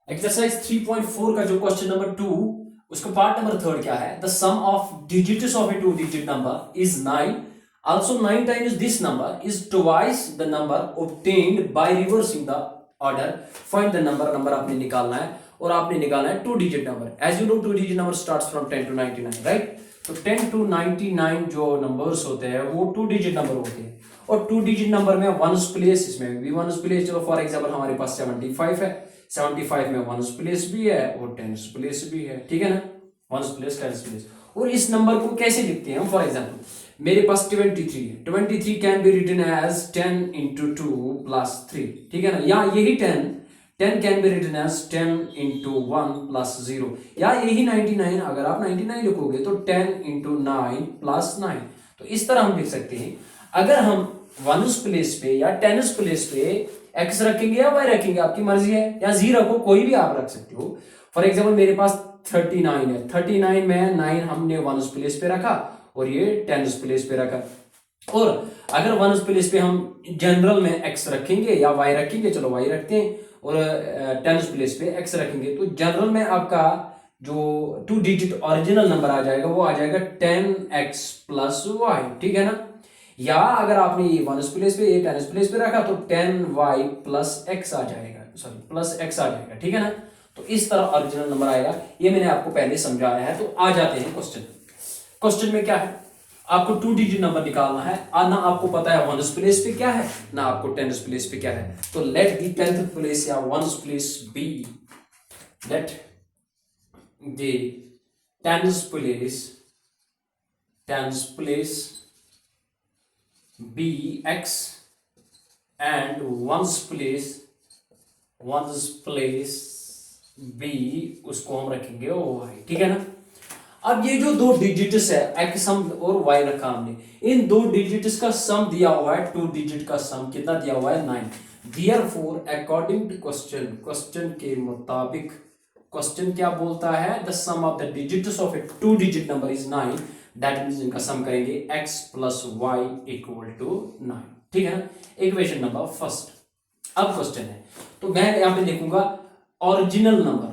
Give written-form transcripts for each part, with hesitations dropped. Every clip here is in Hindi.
एक्सरसाइज 3.4 का जो क्वेश्चन नंबर 2 उसका पार्ट नंबर 3 क्या है? The sum of digits of a two digit number is 9. Also 9 times this number is twice the number obtained by reversing the order. Find the number. Number आपने निकालना है और आपने निकालना है two digit number. As you know two digit number starts from 10 to 99, right? तो 10 to 99 जो नंबर्स होते हैं वो टू डिजिट नंबर होते हैं और टू डिजिट नंबर में वंस प्लेस, इसमें भी वंस प्लेस. चलो फॉर एग्जांपल हमारे पास 75 है, 75 में वंस प्लेस भी है और टेंस प्लेस भी है, ठीक है ना? Ones place, tens place. और इस नंबर को कैसे लिखते हैं हम? फॉर एग्जांपल मेरे पास 23 है, 23 can be written as 10 into 2 plus 3, ठीक है ना? या यही 10 can be written as 10 into 1 plus 0, या यही 99 अगर आप 99 लिखोगे तो 10 into 9 plus 9. तो इस तरह हम लिख सकते हैं. अगर हम वंस प्लेस पे या टेंस प्लेस पे एक्स रखेंगे या वाई रखेंगे, आपकी मर्जी है, या जी रखो, कोई भी आप रख सकते हो. फॉर एग्जाम्पल मेरे पास 39 है, 39 में 9 हमने वंस प्लेस पे रखा और ये टेंस प्लेस पे रखा. और अगर वंस प्लेस पे हम जनरल में एक्स रखेंगे या वाई रखेंगे, चलो वाई रखते हैं, और टेंस प्लेस पे एक्स रखेंगे, तो जनरल में आपका जो टू डिजिट ओरिजिनल नंबर आ जाएगा वो आ जाएगा 10x plus y, ठीक है ना? या अगर आपने ये वंस प्लेस पे ये टेंस प्लेस पे रखा तो 10y plus x आ जाएगा, सॉरी प्लस x आ जाएगा, ठीक है ना? तो इस तरह ओरिजिनल नंबर आएगा. ये मैंने आपको पहले समझाया है. तो आ जाते हैं क्वेश्चन. क्वेश्चन में क्या है? आपको टू डिजिट नंबर निकालना है और ना आपको पता है वंस प्लेस पे क्या है ना आपको टेंस प्लेस पे क्या है. तो लेट दी टेंथ प्लेस या ones place be, let the tens place be x and ones place be उसको हम रखेंगे वाई, ठीक है ना? अब ये जो दो डिजिट्स है एक्स सम और वाई रखा हमने, इन दो डिजिट्स का सम दिया हुआ है, टू डिजिट का सम कितना दिया हुआ है? 9. Therefore अकॉर्डिंग टू क्वेश्चन के मुताबिक क्वेश्चन क्या बोलता है? The sum of the digits of a two digit number is 9. That means इनका सम करेंगे x plus y equal to 9, ठीक है ना? Equation number first. अब क्वेश्चन है तो मैं यहां पे लिखूंगा ओरिजिनल नंबर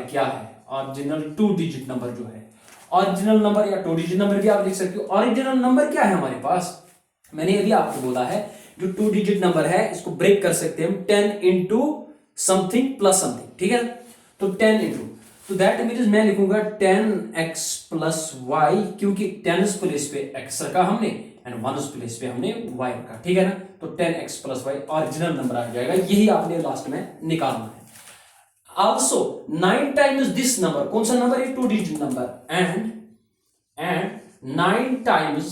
क्या है? ओरिजिनल टू डिजिट नंबर जो है, ओरिजिनल नंबर या टू डिजिट नंबर भी आप लिख सकते हो. ओरिजिनल नंबर क्या है हमारे पास? मैंने अभी आपको बोला है जो टू डिजिट नंबर है इसको ब्रेक कर सकते हैं हम 10 इंटू समथिंग प्लस समथिंग, ठीक है? तो 10 इंटू, तो दैट मीन्स मैं लिखूंगा 10x plus y, क्योंकि टेंस प्लेस पे x रखा हमने एंड वंस प्लेस पे हमने y रखा, ठीक है ना? तो 10x plus y original number आ जाएगा. यही आपने लास्ट में निकालना है. Also 9 times this number, कौन सा नंबर है? Two digit number. And 9 times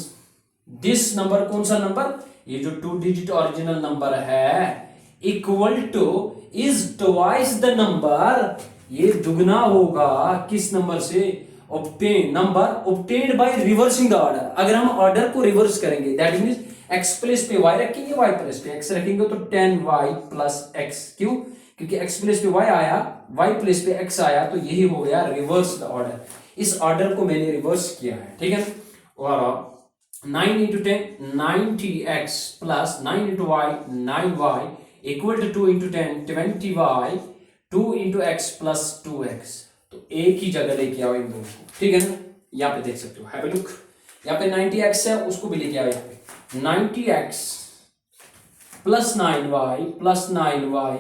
this number, कौन सा नंबर? ये जो टू डिजिट ओरिजिनल नंबर है equal two is twice the number, ये दुगना होगा किस नंबर से? obtained by reversing the order. अगर हम ऑर्डर को रिवर्स करेंगे दैट मींस x प्लेस पे y रखेंगे, y प्लेस पे x रखेंगे, तो 10y plus x. क्यों? क्योंकि x प्लेस पे y आया, y प्लेस पे x आया, तो यही हो गया रिवर्स द ऑर्डर. इस ऑर्डर को मैंने रिवर्स किया है, ठीक है? और 9 into 10 90x plus 9 into y 9y equal to 2 into 10 20y 2 into x plus 2x. तो एक ही जगह लेके आओ इन दोनों को, ठीक है ना? यहाँ पे देख सकते हो, हैव अ लुक. यहाँ पे 90x है, उसको भी लेके आओ. यहाँ पे 90x plus 9y plus 9y,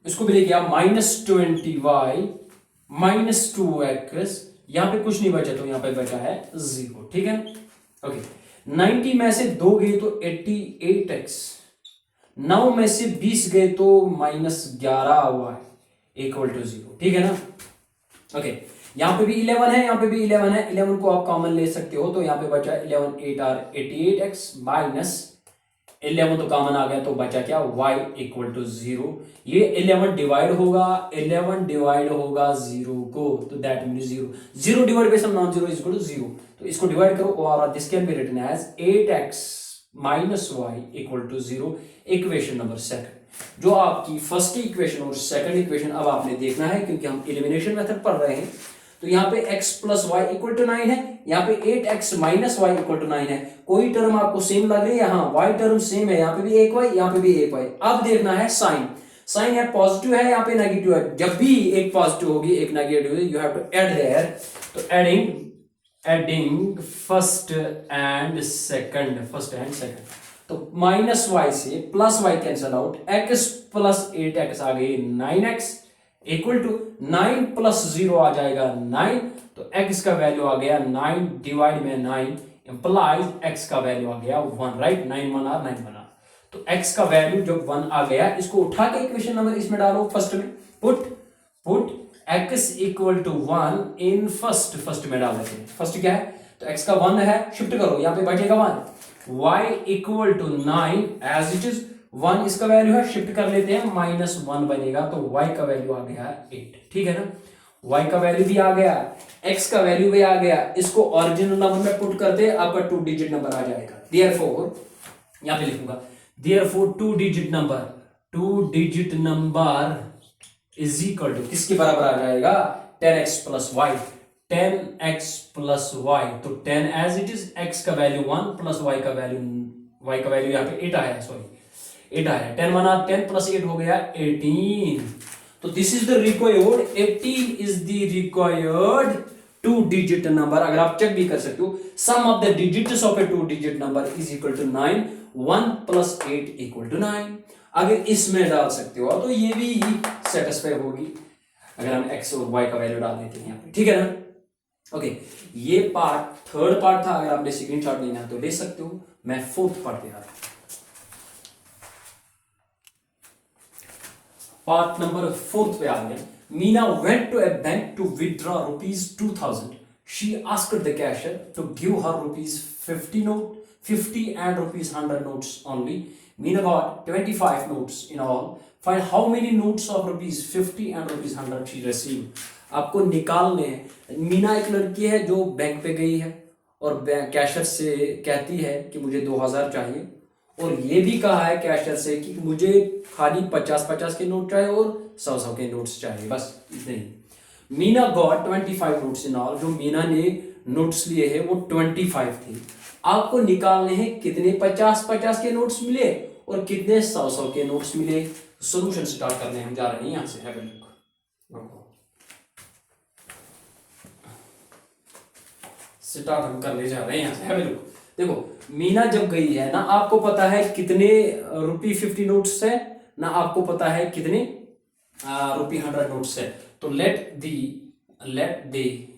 इसको भी लेके आओ, minus 20y minus 2x. यहाँ पे कुछ नहीं बचा तो यहाँ पे बचा है 0, ठीक है? ओके. 90 में से 2 गए तो 88x, 9 में से 20 गए तो -11y इक्वल टू 0, ठीक है ना? ओके. यहाँ पे भी 11 है, यहाँ पे भी 11 है, 11 को आप कॉमन ले सकते हो, तो यहाँ पे बचा 11 8 आर 88x माइनस 11 तो कॉमन आ गया, तो बचा क्या? y equal to 0. ये 11 डिवाइड होगा 0 को, तो that means 0 divide by some non zero is equal to 0. तो इसको डिवाइड करो और this can be written as 8x minus y equal to 0. Equation number second. जो आपकी फर्स्ट इक्वेशन और सेकंड इक्वेशन अब आपने देखना है, क्योंकि हम एलिमिनेशन मेथड पढ़ रहे हैं. तो यहाँ पे x plus y equal to 9 है, यहाँ पे 8x minus Y equal to 9 है। कोई टर्म आपको सेम लग रही है, यहाँ y टर्म सेम है, यहाँ पे भी एक y, यहाँ पे भी एक y। अब देखना है साइन। साइन यहाँ पॉजिटिव है, यहाँ पे नेगेटिव है। जब भी एक पॉजिटिव होगी एक नेगेटिव होगी, you have to add there. तो एडिंग फर्स्ट एंड सेकंड, तो माइनस वाई से plus y cancel out, x plus 8x आ गई 9x इक्वल टू 9 प्लस 0 आ जाएगा 9। तो x का वैल्यू आ गया 9 डिवाइड में 9 इंप्लाइज x का वैल्यू आ गया 1, राइट। 9 1 आर 9 बना। तो x का वैल्यू जब 1 आ गया, इसको उठा के इक्वेशन नंबर इसमें डालो फर्स्ट में। Put x equal to 1 in first में डाल देते हैं। फर्स्ट क्या है, तो x का 1 है, शिफ्ट करो, यहाँ पे बचेगा 1। y equal to 9 as it is 1 इसका वैल्यू है, शिफ्ट कर लेते हैं, -1 बनेगा। तो y का वैल्यू आ गया 8, ठीक है ना। y का वैल्यू भी आ गया, x का वैल्यू भी आ गया। इसको ओरिजिनल नंबर में पुट करते आपका 2 डिजिट नंबर आ जाएगा। देयरफॉर यहां पे लिखूंगा, therefore 2 digit number is equal to किसके बराबर आ जाएगा, 10x plus Y. 10x plus Y, तो 10 एज इट इज, x का वैल्यू 1 प्लस y का वैल्यू यहाँ पे 8 आया, सॉरी 8 आया। 10 बना 10 प्लस 8 हो गया 18। तो this is the required 18 is the required 2 digit number. अगर आप चेक भी कर सकते हो, sum of the digits of a 2 digit number is equal to 9, 1 plus 8 equal to 9। अगर इसमें डाल सकते हो तो ये भी सेटिस्फाई होगी अगर हम x और y का वैल्यू डाल देते हैं यहाँ पे, ठीक है ना। ओके, ये पार्ट थर्ड पार्ट था। अगर आपने स्क्रीनशॉट लेना है तो ले सकते हो। मैं फोर्थ पार्ट दे रहा था। पार्ट नंबर 4 पे आ गया। Meena went to a bank to withdraw ₹2000. She asked the cashier to give her ₹50 and ₹100 notes only. Meena got 25 notes in all. Find how many notes of ₹50 and ₹100 she received. आपको निकालने हैं। मीना एक लड़की है जो बैंक पे गई है और कैशियर से कहती है कि मुझे 2000 चाहिए, और ये भी कहा है कैशियर से कि मुझे खाली 50-50 के नोट चाहिए और 100-100 के नोट्स चाहिए, बस इतने ही। Meena got 25 notes in all. जो मीना ने नोट्स लिए हैं वो 25 थे। आपको निकालने हैं कितने 50-50 के नोट्स मिले और कितने 100-100 के नोट्स मिले। सॉल्यूशन स्टार्ट करने हम जा रहे हैं। यहां से हैव अ लुक, स्टार्ट हम करने जा रहे हैं। यहां से हैव अ लुक। देखो, मीना जब गई है ना, आपको पता है कितने ₹50 नोट्स है ना, आपको पता है कितने ₹100 नोट्स है। तो लेट दी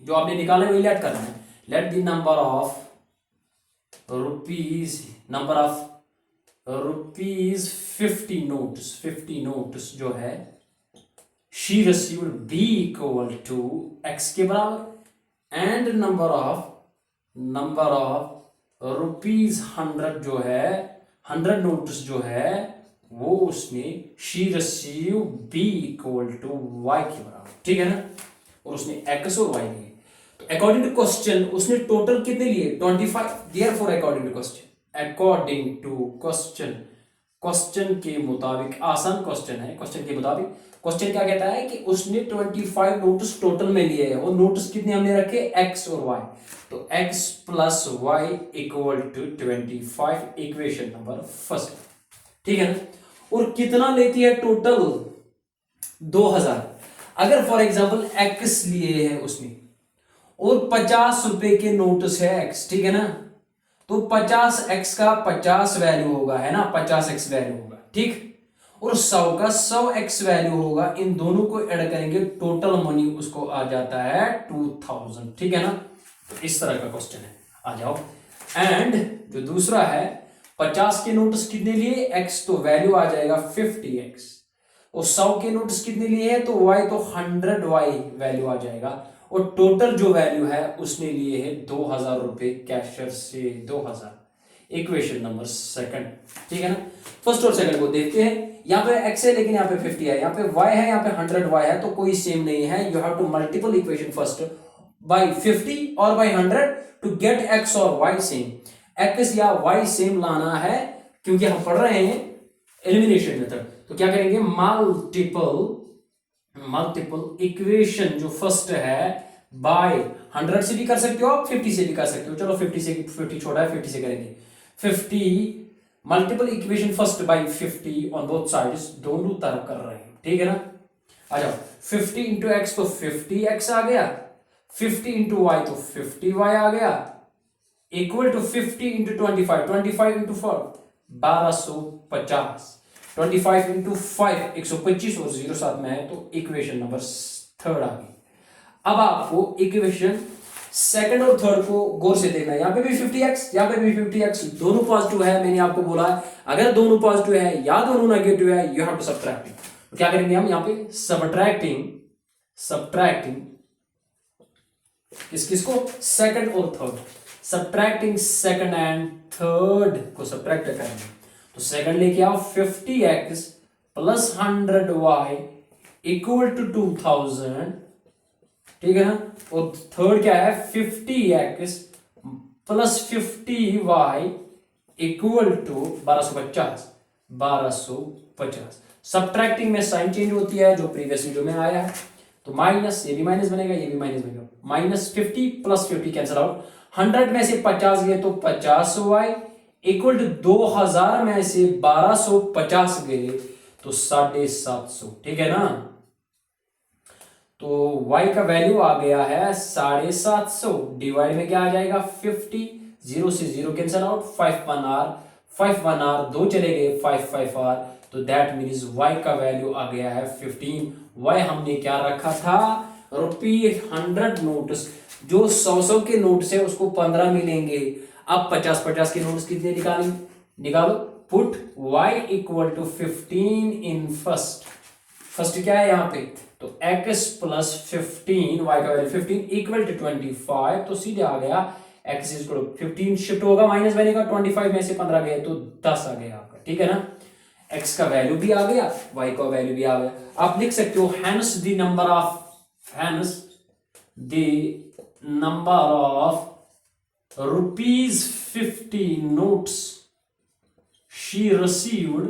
जो आपने निकाला है वही लेट करना है। Let the number of ₹50 notes जो है she received be equal to x के बराबर, एंड नंबर ऑफ ₹100 जो है 100 नोट्स जो है वो उसने she receive be equal to y के बराबर, ठीक है ना। और उसने x और y लिए। तो अकॉर्डिंग टू क्वेश्चन उसने टोटल कितने लिए 25। देयरफॉर अकॉर्डिंग टू क्वेश्चन के मुताबिक, आसान क्वेश्चन है, क्वेश्चन के मुताबिक क्वेश्चन क्या कहता है कि उसने 25 नोट्स टोटल में लिए हैं। और नोट्स कितने हमने रखे x और y, तो x plus y equal to 25, equation number first, ठीक है ना। और कितना लेती है टोटल 2000। अगर फॉर एग्जांपल x लिए है उसने और 50 रुपए के नोट्स है x, ठीक है ना, तो 50x का 50 वैल्यू होगा, है ना, 50x वैल्यू होगा, ठीक। और 100 का 100x वैल्यू होगा। इन दोनों को ऐड करेंगे, टोटल मनी उसको आ जाता है 2000, ठीक है ना। तो इस तरह का क्वेश्चन है, आ जाओ। एंड जो दूसरा है 50 के नोट्स कितने लिए x, तो वैल्यू आ जाएगा 50x। और 100 के नोट्स कितने लिए है तो y, तो 100y वैल्यू आ जाएगा। और टोटल जो वैल्यू है उसने लिए है 2000 रुपए कैशियर से 2000, इक्वेशन नंबर सेकंड, ठीक है ना। फर्स्ट और सेकंड को देखते हैं। यहाँ पे x है लेकिन यहाँ पे 50 है, यहाँ पे y है, यहाँ पे 100y है, तो कोई सेम नहीं है। You have to multiple equation first by 50 और बाय 100 टू गेट x और y सेम। x या y सेम लाना है क्योंकि हम पढ़ रहे हैं एलिमिनेशन मेथड। तो क्या करेंगे, मल्टीपल इक्वेशन जो फर्स्ट है बाय 100 से भी कर सकते हो आप, 50 से भी कर सकते हो। चलो 50 छोटा है, 50 से करेंगे। 50 multiple equation first by 50 on both sides, दोनों तरफ कर रहे हैं, ठीक है ना। आ जाओ 50 इंटू एक्स तो 50x आ गया, 50 इंटू वाई तो 50y आ गया, equal to 50 into 25, 25 into 4 1250, 25 into 5 125 और 0 साथ में है, तो इक्वेशन नंबर थर्ड आ गई। अब आपको इक्वेशन सेकंड और थर्ड को गौर से देखना है। यहां पे भी 50x, यहां पे भी 50x, दोनों पॉजिटिव है। मैंने आपको बोला है अगर दोनों पॉजिटिव है या दोनों नेगेटिव है, यू हैव टू सब्ट्रैक्ट। तो क्या करेंगे हम यहां पे सब्ट्रैक्टिंग किसको, सेकंड और third, subtracting second and third को सब्ट्रैक्ट करेंगे। तो सेकंड लेके आओ 50x plus 100y equal to 2000, ठीक है ना। और थर्ड क्या है 50x plus 50y equal to 1250। Subtracting में साइन चेंज होती है जो प्रीवियस वीडियो में आया है, तो माइनस, ये भी माइनस बनेगा, ये भी माइनस बनेगा, माइनस 50 प्लस 50 कैंसिल आउट, 100 में से 50 गए तो 50y इक्वल टू 2000 में से 1250 गए तो 750, ठीक है ना। तो y का वैल्यू आ गया है 750, डिवाइड में क्या आ जाएगा 50, 0 से 0 कैंसिल आउट, 5 1 r 2 चले गए, 5 5 r, तो दैट मीन्स y का वैल्यू आ गया है 15। y हमने क्या रखा था, ₹100 नोट्स, जो 100 के नोट्स है उसको 15 मिलेंगे। अब 50 के नोट्स कितने निकालो, put y equal to 15 in first क्या है यहाँ पे, तो x प्लस 15, y का वैल्यू 15 इक्वल टू 25, तो सीधे आ गया x इक्वल 15 शिफ्ट होगा, माइनस बनेगा, 25 में से 15 गए तो 10 आ गया आपका, ठीक है ना। x का वैल्यू भी आ गया, y का वैल्यू भी आ गया। आप लिख सकते हो hence the number of ₹50 notes she received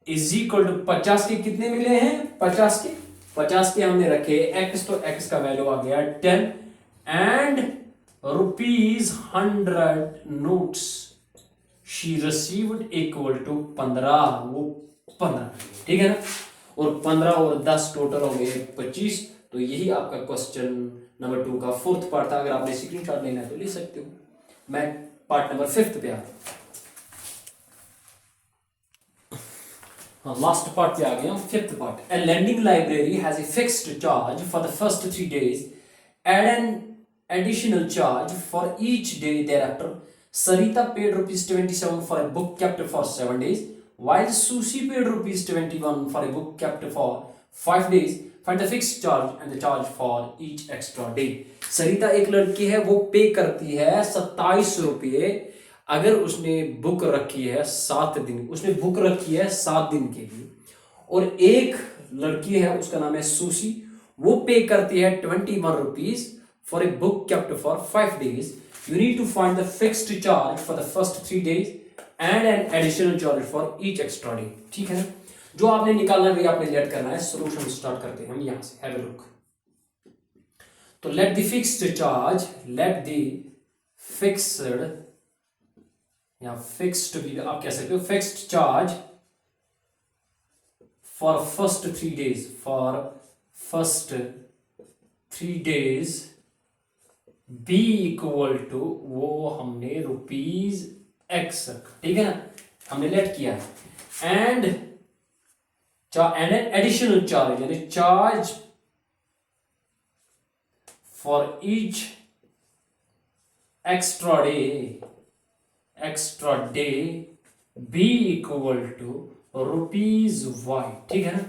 is equal to 50 के कितने मिले हैं, 50 के हमने रखे x, तो x का वैल्यू आ गया 10 and ₹100 notes she received equal to 15, वो 15, ठीक है ना। और 15 और 10 टोटल हो गए 25। तो यही आपका क्वेश्चन नंबर 2 का फोर्थ पार्ट था। अगर आपने स्क्रीनशॉट लेना है तो ले सकते हो। मैं पार्ट नंबर 5 पे आता हूं। लास्ट पार्ट पे आ गया, 5th part. A lending library has a fixed charge for the first 3 days and an additional charge for each day thereafter. Sarita paid ₹27 for a book kept for 7 days, while Susie paid ₹21 for a book kept for 5 days. Find the fixed charge and the charge for each extra day. सरिता एक लड़की है, वो पे करती है 27 रुपये अगर उसने बुक रखी है 7 दिन, उसने बुक रखी है 7 दिन के लिए। और एक लड़की है उसका नाम है सूसी, वो पे करती है 21 rupees for a book kept for 5 days. You need to find the fixed charge for the first 3 days and an additional charge for each extra day. ठीक है ना। जो आपने निकालना है आपने लेट करना है। सोल्यूशन स्टार्ट करते हैं हम यहां से, हैव अ लुक। तो let the fixed charge, let the fixed या फिक्स्ड भी आप कह सकते हो, fixed charge for first 3 days, for first 3 days be equal to, वो हमने ₹x रखा, ठीक है ना, हमने लेट किया है। एंड एडिशनल चार्ज यानी charge for each extra day be equal to ₹y, ठीक है ना।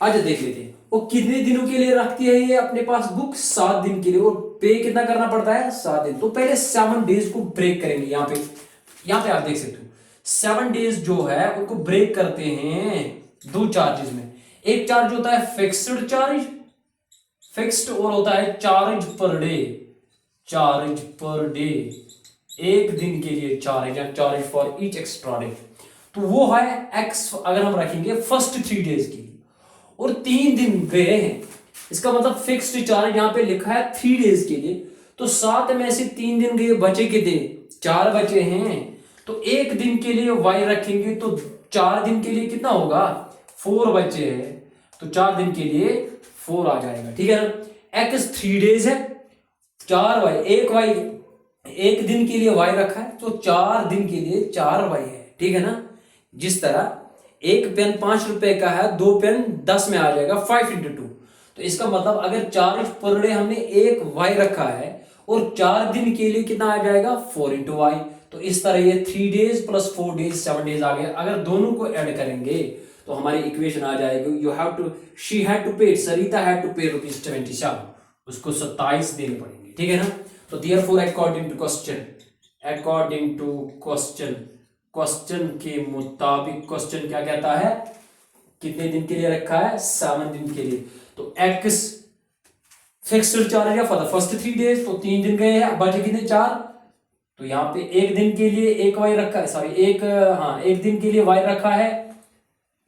आज देख लेते हैं वो कितने दिनों के लिए रखती है ये अपने पास बुक, 7 दिन के लिए। और पे कितना करना पड़ता है, 7 दिन। तो पहले 7 डेज को ब्रेक करेंगे। यहाँ पे आप देख सकते हो 7 डेज जो है उनको ब्रेक करते हैं 2 चार्जेस में। एक चार्ज होता है फिक्स्ड चार्ज, फिक्स्ड, और होता है चार्ज पर डे, एक दिन के लिए charge for each extra day. तो वो है x अगर हम रखेंगे फर्स्ट 3 डेज के लिए। और 3 दिन गए हैं, इसका मतलब फिक्स्ड चार्ज यहाँ पे लिखा है 3 डेज के लिए, तो 7 में से 3 दिन गए, बचे कितने, 4 बचे हैं। तो 1 दिन के लिए y रखेंगे तो 4 दिन के लिए कितना होगा, 4 बचे हैं, तो 4 दिन के लिए 4 आ जाएगा, ठीक है ना। x 3 डेज है, 4y, एक दिन के लिए y रखा है तो 4 दिन के लिए 4y है, ठीक है ना। जिस तरह एक पेन 5 रुपए का है, 2 पेन 10 में आ जाएगा, 5 into 2। तो इसका मतलब अगर चार्ज पर डे हमने एक y रखा है और 4 दिन के लिए कितना आ जाएगा, 4 into y। तो इस तरह ये 3 डेज प्लस 4 डेज 7 डेज आ गया। अगर दोनों को ऐड करेंगे तो हमारी इक्वेशन आ जाएगी, you have to, she had to pay, Sarita had to पे ₹27, उसको 27 देने पड़ेंगे, ठीक है ना। तो देयरफॉर अकॉर्डिंग टू क्वेश्चन के मुताबिक, क्वेश्चन क्या कहता है, कितने दिन के लिए रखा है, 7 दिन के लिए। तो x फिक्स्ड चार्ज है फॉर द फर्स्ट 3 डेज, तो 3 दिन गए हैं, बचे कितने, 4। तो यहाँ पे एक दिन के लिए एक y रखा है, सॉरी एक दिन के लिए y रखा है,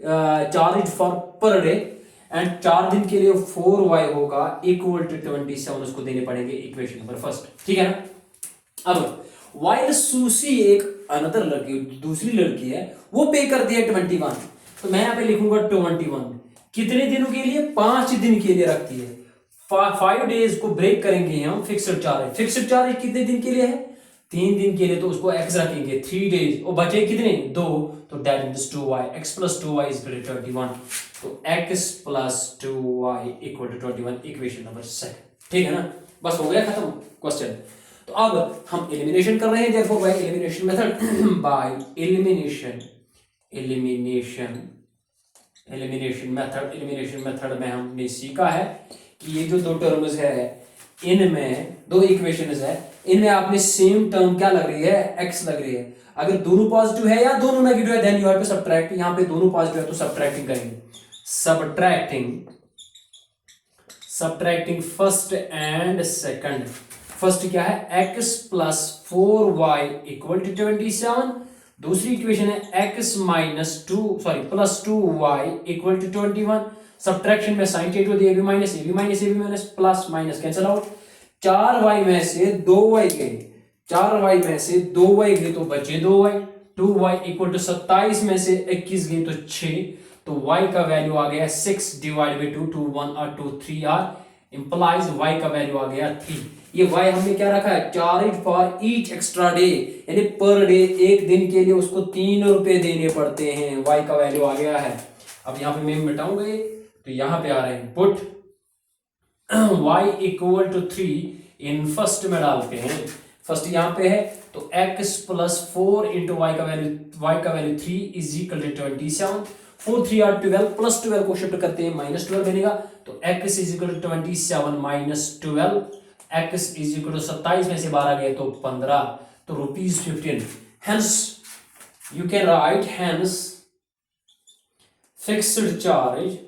charge for per day, and 4 दिन के लिए 4y होगा इक्वल टू 27, उसको देने पड़ेंगे इक्वेशन नंबर फर्स्ट, ठीक है ना। अब वाइल सुशी, एक अनदर लड़की, दूसरी लड़की है, वो पे कर दिया 21, तो मैं यहाँ पे लिखूंगा 21 कितने दिनों के लिए, 5 दिन के लिए रखती है। 5 डेज को ब्रेक करेंगे हम, फिक्स्ड चार्ज कितने दिन के लिए है, 3 दिन के लिए, तो उसको x रखेंगे 3 डेज, और बचे कितने, 2, तो that means 2y, x plus 2y is equal to 21, तो x plus 2y equal to 21 equation number 2, ठीक है ना। बस हो गया खत्म क्वेश्चन। तो अब हम एलिमिनेशन कर रहे हैं, therefore by elimination method, by elimination method में हमने सीखा है कि ये जो 2 टर्म्स है, इनमें 2 इक्वेशंस है, इनमें आपने सेम टर्म क्या लग रही है, x लग रही है। अगर दोनों पॉजिटिव है या दोनों नेगेटिव है, then you have to subtract. यहाँ पे दोनों पॉजिटिव है तो सबट्रैक्टिंग करेंगे, subtracting first and second. First क्या है, x plus 4y equal to 27, दूसरी इक्वेशन है x plus 2y equal to 21। Subtraction में साइन चेंज होती है, ab minus plus minus cancel out. 4y में से 2y गए, 4y में से 2y गए तो बचे 2y, 2y इक्वल टू 27 में से 21 गए तो 6, तो y का वैल्यू आ गया 6 डिवाइड बाई 2, 2 1 और 2 3 आर, इंप्लाइज y का वैल्यू आ गया 3। ये y हमने क्या रखा है, charge for each extra day, यानी पर डे, एक दिन के लिए उसको 3 रुपए देने पड़ते हैं, y का वैल्यू आ गया है। अब यहाँ पे मैं मिटाऊंगा, तो यहाँ पे आ रहे हैं, put y equal to 3 in first में डालते हैं, फर्स्ट यहाँ पे है, तो x प्लस 4 इंटू y का value 3 is equal to 27, 4 3 are 12, plus 12 को शिफ्ट करते हैं, माइनस 12 बनेगा, तो x is equal to 27 minus 12, x is equal to 27 में से 12 गए तो 15, तो ₹15। Hence you can write, hence fixed charge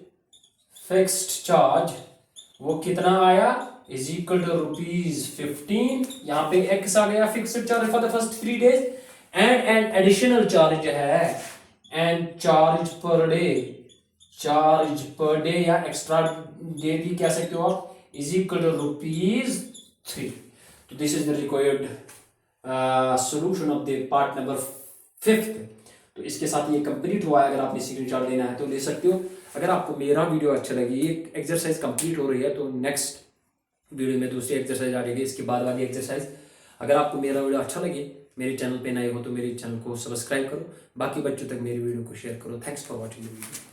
वो कितना आया, इज इक्वल टू ₹15। यहाँ पे x आ गया fixed charge for the first 3 days, and additional charge है, एंड चार्ज पर डे या एक्स्ट्रा डे भी कह सकते हो आप, इज इक्वल टू ₹3। तो this is the required solution of the part number 5। तो इसके साथ ये कंप्लीट हुआ है। अगर आपने स्क्रीनशॉट लेना है तो ले सकते हो। अगर आपको मेरा वीडियो अच्छा लगे, ये एक्सरसाइज कंप्लीट हो रही है, तो नेक्स्ट वीडियो में दूसरी एक्सरसाइज आ रहेगी, इसके बाद वाली एक्सरसाइज। अगर आपको मेरा वीडियो अच्छा लगे, मेरे चैनल पे नए हो तो मेरे चैनल को सब्सक्राइब करो, बाकी बच्चों तक मेरी वीडियो को शेयर करो। Thanks for watching the video.